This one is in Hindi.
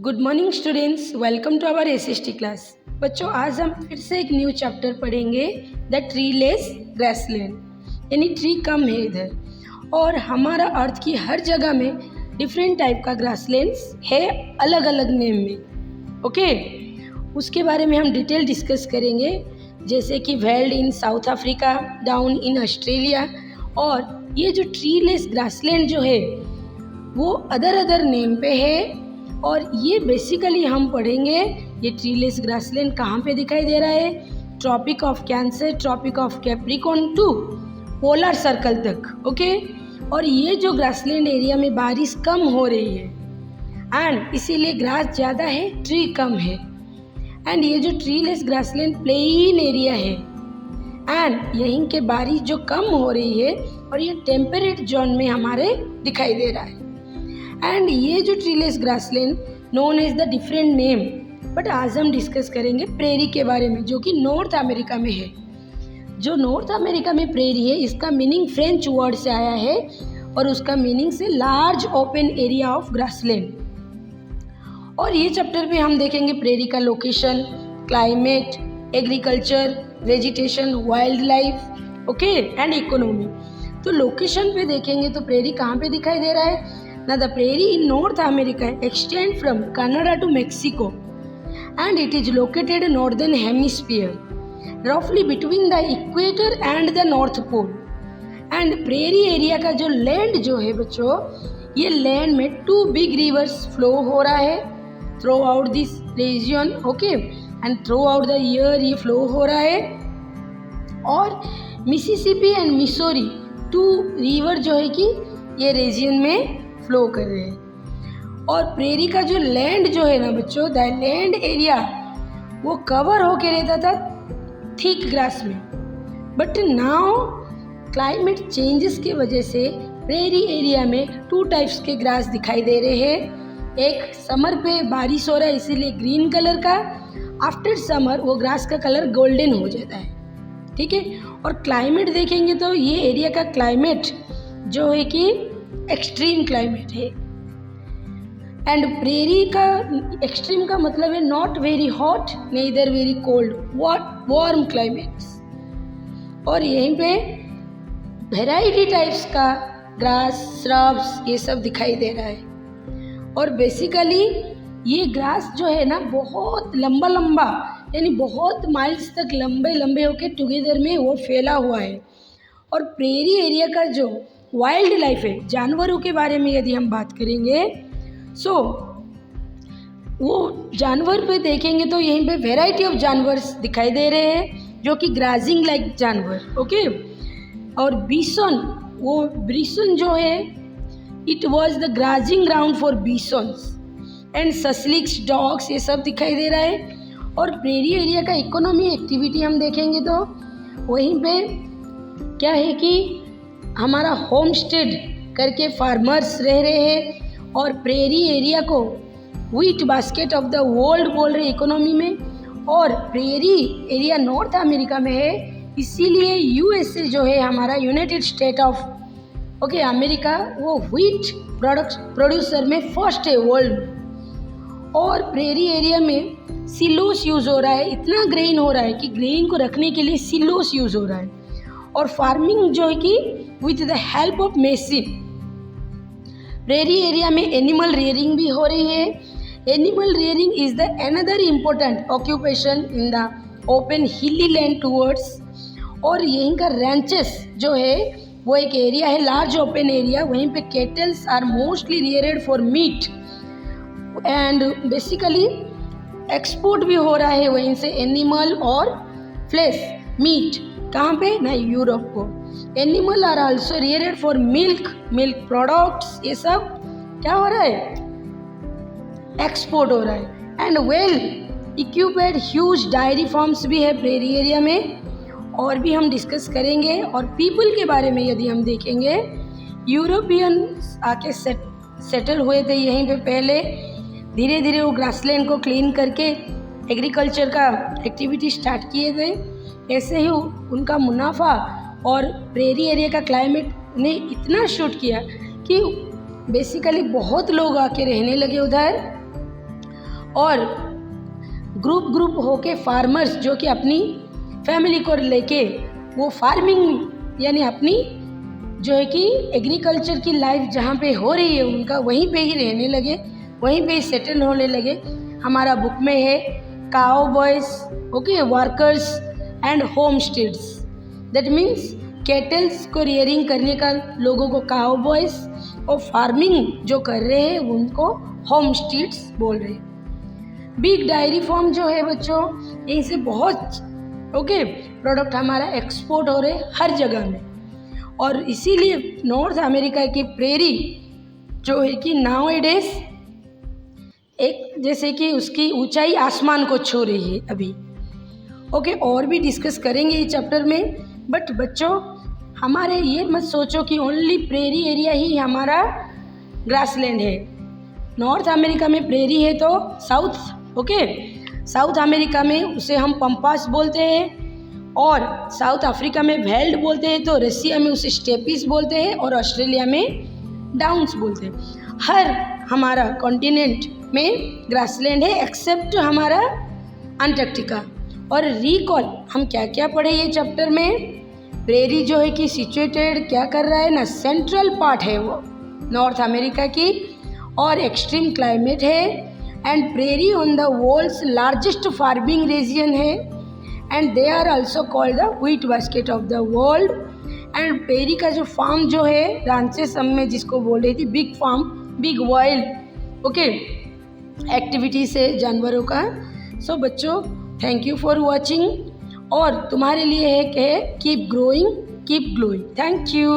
Good morning students, welcome to our SST class. बच्चों, आज हम फिर से एक न्यू चैप्टर पढ़ेंगे, द ट्रीलेस ग्रासलैंड, यानी ट्री कम है इधर। और हमारा अर्थ की हर जगह में डिफरेंट टाइप का ग्रासलैंड्स है, अलग अलग नेम में। ओके, उसके बारे में हम डिटेल डिस्कस करेंगे, जैसे कि weld in south Africa, down in Australia. और ये जो ट्रीलेस ग्रासलैंड जो है वो अदर नेम पे है। और ये बेसिकली हम पढ़ेंगे ये ट्रीलेस ग्रासलैंड कहाँ पे दिखाई दे रहा है, tropic of cancer, tropic of capricorn to polar circle तक। ओके, और ये जो ग्रासलैंड एरिया में बारिश कम हो रही है एंड इसीलिए ग्रास ज़्यादा है, ट्री कम है। एंड ये जो ट्रीलेस ग्रासलैंड प्लेन एरिया है एंड यहीं के बारिश जो कम हो रही है और ये टेम्परेट जोन में हमारे दिखाई दे रहा है। एंड ये जो treeless grassland known as the different name, but आज हम डिस्कस करेंगे प्रेरी के बारे में, जो कि नॉर्थ अमेरिका में है। जो नॉर्थ अमेरिका में प्रेरी है, इसका मीनिंग फ्रेंच वर्ड से आया है और उसका मीनिंग से large open area of grassland. और ये चैप्टर में हम देखेंगे प्रेरी का location, climate, agriculture, vegetation, wild life, okay, and economy. तो लोकेशन पे देखेंगे तो प्रेरी कहाँ पे दिखाई दे रहा है। Now the prairie in North America extends from Canada to Mexico and it is located in northern hemisphere, roughly between the equator and the North Pole. And prairie area का जो land जो है बच्चों, ये land में 2 big rivers flow हो रहा है throughout this region, okay, and throughout the year ये flow हो रहा है। और Mississippi and Missouri 2 river जो है कि ये region में फ्लो कर रहे हैं। और प्रेरी का जो लैंड जो है ना बच्चों, द लैंड एरिया वो कवर होके रहता था थिक ग्रास में, बट नाउ क्लाइमेट चेंजेस की वजह से प्रेरी एरिया में 2 टाइप्स के ग्रास दिखाई दे रहे हैं। एक समर पे बारिश हो रहा है इसीलिए ग्रीन कलर का, आफ्टर समर वो ग्रास का कलर गोल्डन हो जाता है, ठीक है। और क्लाइमेट देखेंगे तो ये एरिया का क्लाइमेट जो है कि एक्सट्रीम क्लाइमेट है। एंड प्रेरी का एक्सट्रीम का मतलब है not very hot neither very cold, warm climates. और यहीं पे वेराइटी टाइप्स का ग्रास, श्रब्स ये सब दिखाई दे रहा है। और बेसिकली ये ग्रास जो है ना बहुत लंबा यानी बहुत माइल्स तक लंबे होके टुगेदर में वो फैला हुआ है। और प्रेरी एरिया का जो वाइल्ड लाइफ है, जानवरों के बारे में यदि हम बात करेंगे वो जानवर पे देखेंगे तो यहीं पे वेराइटी ऑफ जानवर दिखाई दे रहे हैं जो कि ग्राजिंग लाइक जानवर, ओके। और बिसोन जो है, it was the grazing ground for bisons and susliks, dogs, ये सब दिखाई दे रहा है। और प्रेरी एरिया का इकोनॉमी एक्टिविटी हम देखेंगे तो वहीं पे क्या है कि हमारा होमस्टेड करके फार्मर्स रह रहे हैं और प्रेरी एरिया को wheat basket of the world बोल रहे इकोनॉमी में। और प्रेरी एरिया नॉर्थ अमेरिका में है, इसीलिए यूएसए जो है हमारा यूनाइटेड स्टेट ऑफ अमेरिका, वो व्हीट प्रोड्यूसर में फर्स्ट है वर्ल्ड। और प्रेरी एरिया में सिलोस यूज़ हो रहा है, इतना ग्रेन हो रहा है कि ग्रेन को रखने के लिए सिलोस यूज़ हो रहा है। और फार्मिंग जो है कि with the help of machine. Prairie area में एनिमल रियरिंग भी हो रही है। Animal rearing is the another important occupation in the open हिली लैंड टूवर्ड्स। और यहीं का रैंचेस जो है वो एक एरिया है, लार्ज ओपन एरिया, वहीं पे cattles are mostly reared for meat and basically export भी हो रहा है वहीं से एनिमल और फ्लेश, मीट। कहाँ पे ना, यूरोप को। Animal are also reared for milk products, ये सब क्या हो रहा है, एक्सपोर्ट हो रहा है। And well equipped huge diary farms भी है प्रेरी एरिया में, और भी हम डिस्कस करेंगे। और पीपल के बारे में यदि हम देखेंगे, यूरोपियंस आके सेटल हुए थे यहीं पे पहले, धीरे धीरे वो ग्रासलैंड को क्लीन करके एग्रीकल्चर का एक्टिविटी स्टार्ट किए थे। ऐसे ही उनका मुनाफा और प्रेरी एरिया का क्लाइमेट ने इतना शूट किया कि बेसिकली बहुत लोग आके रहने लगे उधर। और ग्रुप होके फार्मर्स जो कि अपनी फैमिली को लेके वो फार्मिंग यानी अपनी जो है कि एग्रीकल्चर की लाइफ जहाँ पे हो रही है उनका वहीं पे ही रहने लगे, वहीं पे ही सेटल होने लगे। हमारा बुक में है cowboys, okay, workers and homesteads. That means cattles को रियरिंग करने का लोगों को काओ बॉयज और फार्मिंग जो कर रहे हैं उनको होम स्टेड्स बोल रहे हैं। बिग डायरी फार्म जो है बच्चों, यहीं से बहुत प्रोडक्ट हमारा एक्सपोर्ट हो रहे हर जगह में, और इसीलिए नॉर्थ अमेरिका की प्रेरी जो है कि नाउ ए डेज एक जैसे कि उसकी ऊंचाई आसमान को छू रही है अभी। और भी डिस्कस करेंगे इस चैप्टर में, बट बच्चों हमारे ये मत सोचो कि ओनली प्रेरी एरिया ही हमारा ग्रासलैंड है। नॉर्थ अमेरिका में प्रेरी है तो साउथ अमेरिका में उसे हम पंपास बोलते हैं, और साउथ अफ्रीका में वेल्ड बोलते हैं, तो रसिया में उसे स्टेपिस बोलते हैं, और ऑस्ट्रेलिया में डाउन्स बोलते हैं। हर हमारा कॉन्टिनेंट में ग्रासलैंड है एक्सेप्ट हमारा अंटार्कटिका। और रिकॉल हम क्या क्या पढ़े ये चैप्टर में, प्रेरी जो है कि सिचुएटेड क्या कर रहा है ना, सेंट्रल पार्ट है वो नॉर्थ अमेरिका की, और एक्सट्रीम क्लाइमेट है, and prairie on the world's largest farming region है, and they are also called the wheat basket of the world. And prairie का जो फार्म जो है रांचेस में जिसको बोल रही थी big farm, big wild activity से जानवरों का। सो बच्चों थैंक यू फॉर वॉचिंग, और तुम्हारे लिए है कि keep growing keep glowing. Thank you.